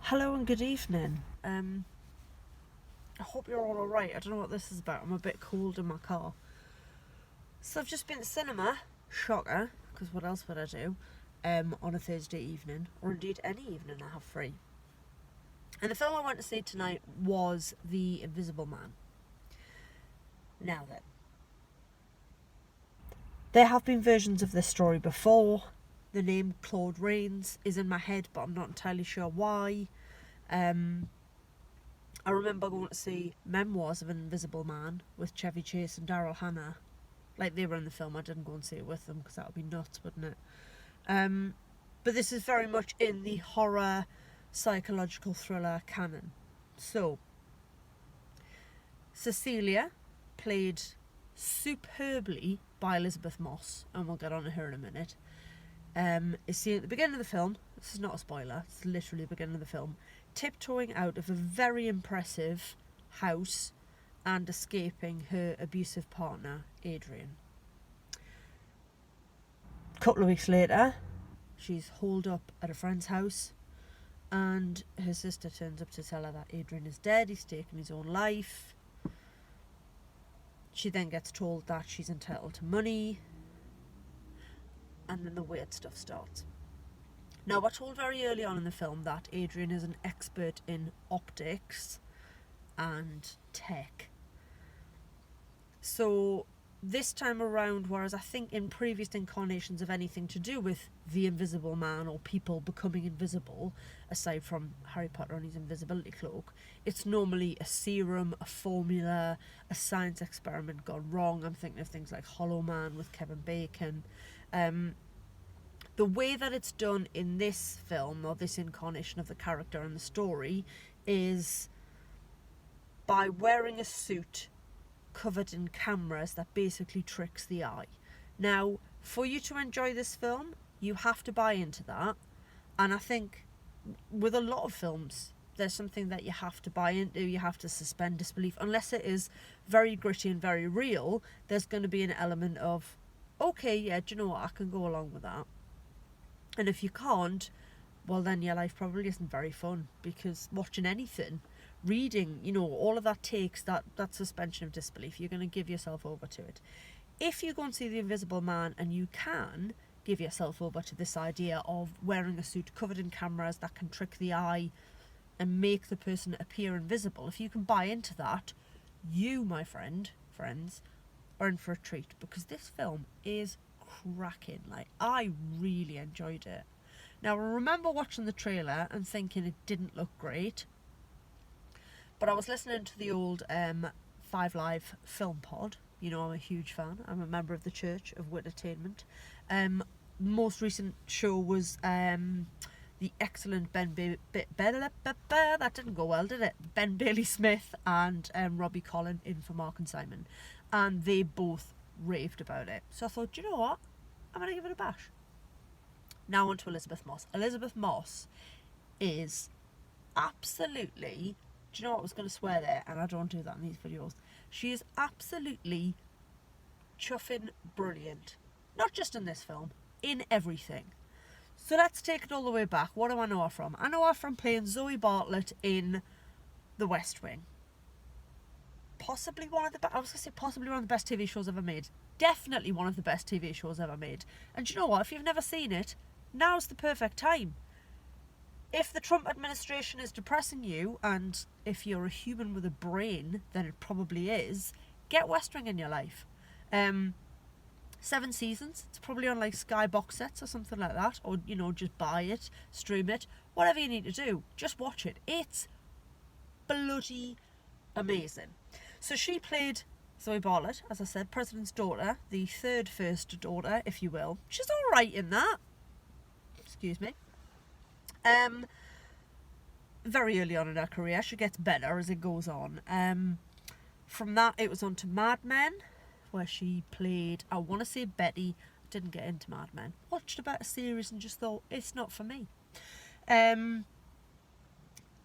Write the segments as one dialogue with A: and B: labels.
A: Hello and good evening. I hope you're all alright. I don't know what this is about. I'm a bit cold in my car. So I've just been to cinema. Shocker, because what else would I do on a Thursday evening, or indeed any evening I have free. And the film I went to see tonight was The Invisible Man. Now then, there have been versions of this story before. The name Claude Rains is in my head, but I'm not entirely sure why. I remember going to see Memoirs of an Invisible Man with Chevy Chase and Daryl Hannah. Like, they were in the film. I didn't go and see it with them because that would be nuts, wouldn't it? But this is very much in the horror, psychological thriller canon. So, Cecilia, played superbly by Elizabeth Moss, and we'll get on to her in a minute, is seen at the beginning of the film. This is not a spoiler, it's literally the beginning of the film, tiptoeing out of a very impressive house and escaping her abusive partner, Adrian. A couple of weeks later, she's holed up at a friend's house, and her sister turns up to tell her that Adrian is dead, he's taken his own life. She then gets told that she's entitled to money, and then the weird stuff starts. Now, we're told very early on in the film that Adrian is an expert in optics and tech. So this time around, whereas I think in previous incarnations of anything to do with the Invisible Man or people becoming invisible, aside from Harry Potter and his invisibility cloak, it's normally a serum, a formula, a science experiment gone wrong. I'm thinking of things like Hollow Man with Kevin Bacon. The way that it's done in this film, or this incarnation of the character and the story, is by wearing a suit covered in cameras that basically tricks the eye. Now, for you to enjoy this film, you have to buy into that. And I think with a lot of films, there's something that you have to buy into, you have to suspend disbelief. Unless it is very gritty and very real, there's going to be an element of, okay, yeah, do you know what, I can go along with that. And if you can't, well, then your life probably isn't very fun, because watching anything, reading, all of that takes that suspension of disbelief. You're going to give yourself over to it. If you go and see The Invisible Man and you can give yourself over to this idea of wearing a suit covered in cameras that can trick the eye and make the person appear invisible, if you can buy into that, you, my friends, are in for a treat, because this film is cracking. Like, I really enjoyed it. Now, I remember watching the trailer and thinking it didn't look great, but I was listening to the old 5 Live film pod. I'm a huge fan. I'm a member of the Church of Witainment. Most recent show was the excellent that didn't go well, did it? Ben Bailey Smith and Robbie Collin in for Mark and Simon, and they both raved about it. So I thought, you know what, I'm going to give it a bash. Now on to Elizabeth Moss. Elizabeth Moss is absolutely, do you know what, I was going to swear there, and I don't do that in these videos. She is absolutely chuffing brilliant. Not just in this film, in everything. So let's take it all the way back. What do I know her from? I know her from playing Zoe Bartlett in The West Wing. Possibly one of the best TV shows ever made. Definitely one of the best TV shows ever made. And you know what? If you've never seen it, now's the perfect time. If the Trump administration is depressing you, and if you're a human with a brain, then it probably is, get West Wing in your life. 7 seasons. It's probably on like Sky box sets or something like that. Or, just buy it, stream it, whatever you need to do. Just watch it. It's bloody amazing. So she played Zoe Bartlett, as I said, President's daughter, the third first daughter, if you will. She's alright in that. Excuse me. Very early on in her career. She gets better as it goes on. From that, it was on to Mad Men, where she played, I want to say Betty. Didn't get into Mad Men. Watched about a series and just thought, it's not for me.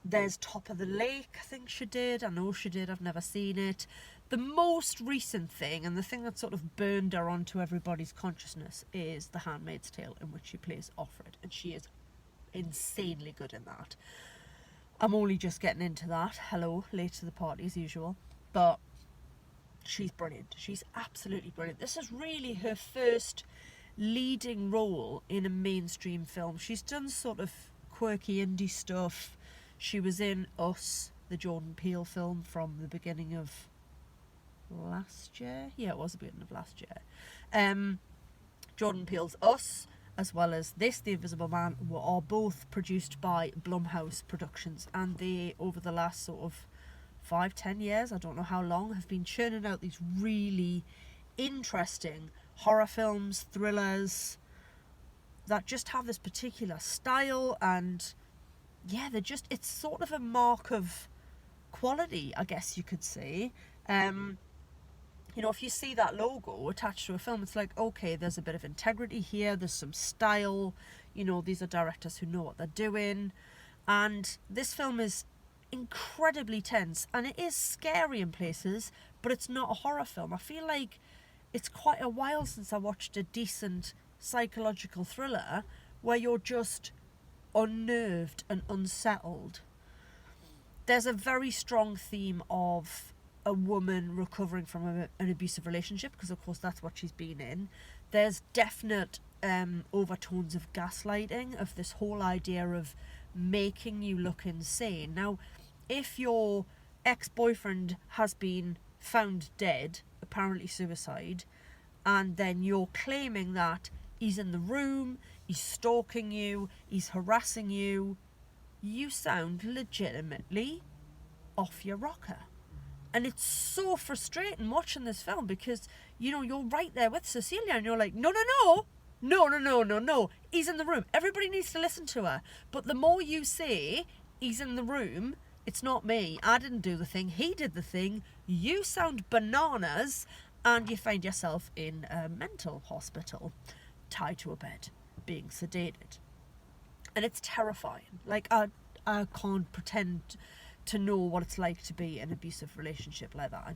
A: There's Top of the Lake, I think she did. I know she did, I've never seen it. The most recent thing, and the thing that sort of burned her onto everybody's consciousness, is The Handmaid's Tale, in which she plays Offred. And she is insanely good in that. I'm only just getting into that. Hello, late to the party as usual. But she's brilliant. She's absolutely brilliant. This is really her first leading role in a mainstream film. She's done sort of quirky indie stuff. She was in Us, the Jordan Peele film from the beginning of last year. Yeah, it was the beginning of last year. Jordan Peele's Us, as well as this, The Invisible Man, are both produced by Blumhouse Productions, and they, over the last sort of 5-10 years, I don't know how long, have been churning out these really interesting horror films, thrillers, that just have this particular style, and yeah, it's sort of a mark of quality, I guess you could say. You know, if you see that logo attached to a film, it's like, okay, there's a bit of integrity here, there's some style, you know, these are directors who know what they're doing. And this film is incredibly tense, and it is scary in places, but it's not a horror film. I feel like it's quite a while since I watched a decent psychological thriller where you're just unnerved and unsettled. There's a very strong theme of a woman recovering from an abusive relationship, because of course that's what she's been in. There's definite overtones of gaslighting, of this whole idea of making you look insane. Now, if your ex-boyfriend has been found dead, apparently suicide, and then you're claiming that he's in the room, he's stalking you, he's harassing you, you sound legitimately off your rocker. And it's so frustrating watching this film, because, you know, you're right there with Cecilia and you're like, no, he's in the room. Everybody needs to listen to her. But the more you say, he's in the room, it's not me, I didn't do the thing, he did the thing, you sound bananas, and you find yourself in a mental hospital, tied to a bed, being sedated. And it's terrifying. Like, I can't pretend to know what it's like to be in an abusive relationship like that. I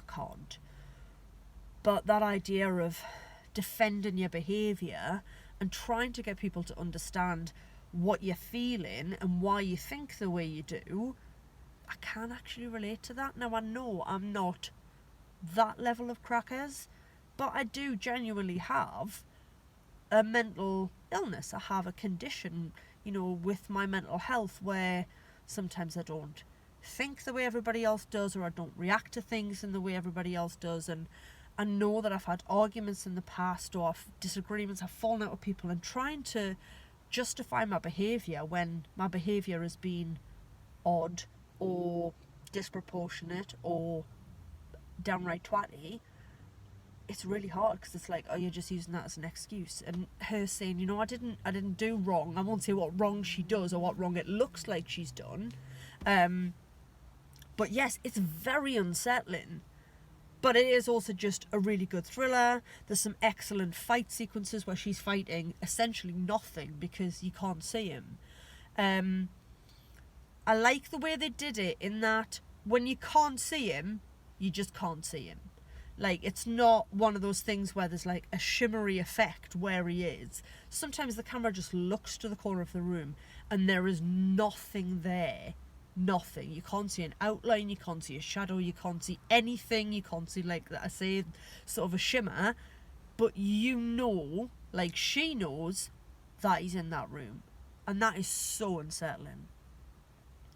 A: can't. But that idea of defending your behaviour and trying to get people to understand what you're feeling and why you think the way you do, I can actually relate to that. Now, I know I'm not that level of crackers, but I do genuinely have a mental illness. I have a condition, you know, with my mental health, where sometimes I don't think the way everybody else does, or I don't react to things in the way everybody else does. And I know that I've had arguments in the past, or disagreements, I've fallen out with people, and trying to justify my behaviour when my behaviour has been odd or disproportionate or downright twatty, it's really hard, because it's like, oh, you're just using that as an excuse. And her saying, you know, I didn't do wrong, I won't say what wrong she does or what wrong it looks like she's done, but yes, it's very unsettling. But it is also just a really good thriller. There's some excellent fight sequences where she's fighting essentially nothing because you can't see him. I like the way they did it, in that when you can't see him, you just can't see him. Like, it's not one of those things where there's like a shimmery effect where he is. Sometimes the camera just looks to the corner of the room and there is nothing there. Nothing. You can't see an outline, you can't see a shadow, you can't see anything, you can't see, like I say, sort of a shimmer, but you know, like she knows, that he's in that room. And that is so unsettling.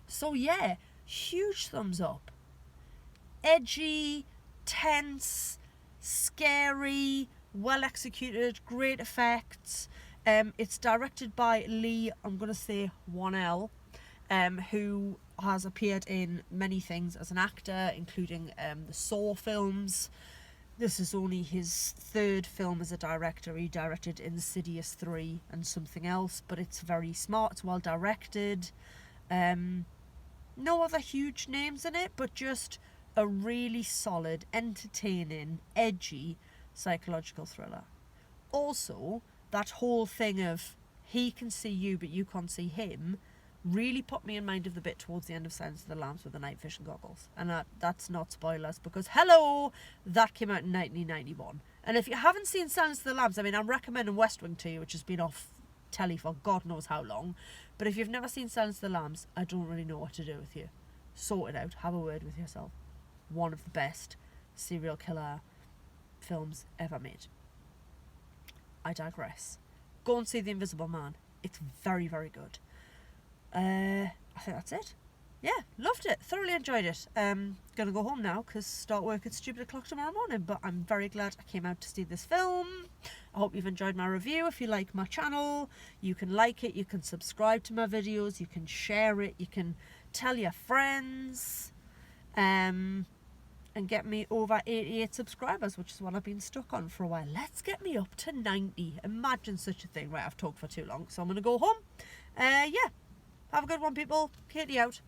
A: So yeah, huge thumbs up. Edgy, tense, scary, well executed, great effects. It's directed by Lee, I'm going to say 1L, who has appeared in many things as an actor, including the Saw films. This is only his third film as a director. He directed Insidious 3 and something else, but it's very smart, it's well directed. No other huge names in it, but just a really solid, entertaining, edgy psychological thriller. Also, that whole thing of he can see you but you can't see him really put me in mind of the bit towards the end of Silence of the Lambs with the night vision goggles. And that's not spoilers, because hello, that came out in 1991. And if you haven't seen Silence of the Lambs, I mean, I'm recommending West Wing to you, which has been off telly for God knows how long. But if you've never seen Silence of the Lambs, I don't really know what to do with you. Sort it out. Have a word with yourself. One of the best serial killer films ever made. I digress. Go and see The Invisible Man. It's very, very good. I think that's it. Yeah, loved it. Thoroughly enjoyed it. Gonna go home now because start work at stupid o'clock tomorrow morning. But I'm very glad I came out to see this film. I hope you've enjoyed my review. If you like my channel, you can like it. You can subscribe to my videos. You can share it. You can tell your friends. And get me over 88 subscribers, which is what I've been stuck on for a while. Let's get me up to 90. Imagine such a thing. Right, I've talked for too long, so I'm gonna go home. Yeah. Have a good one, people. Katie out.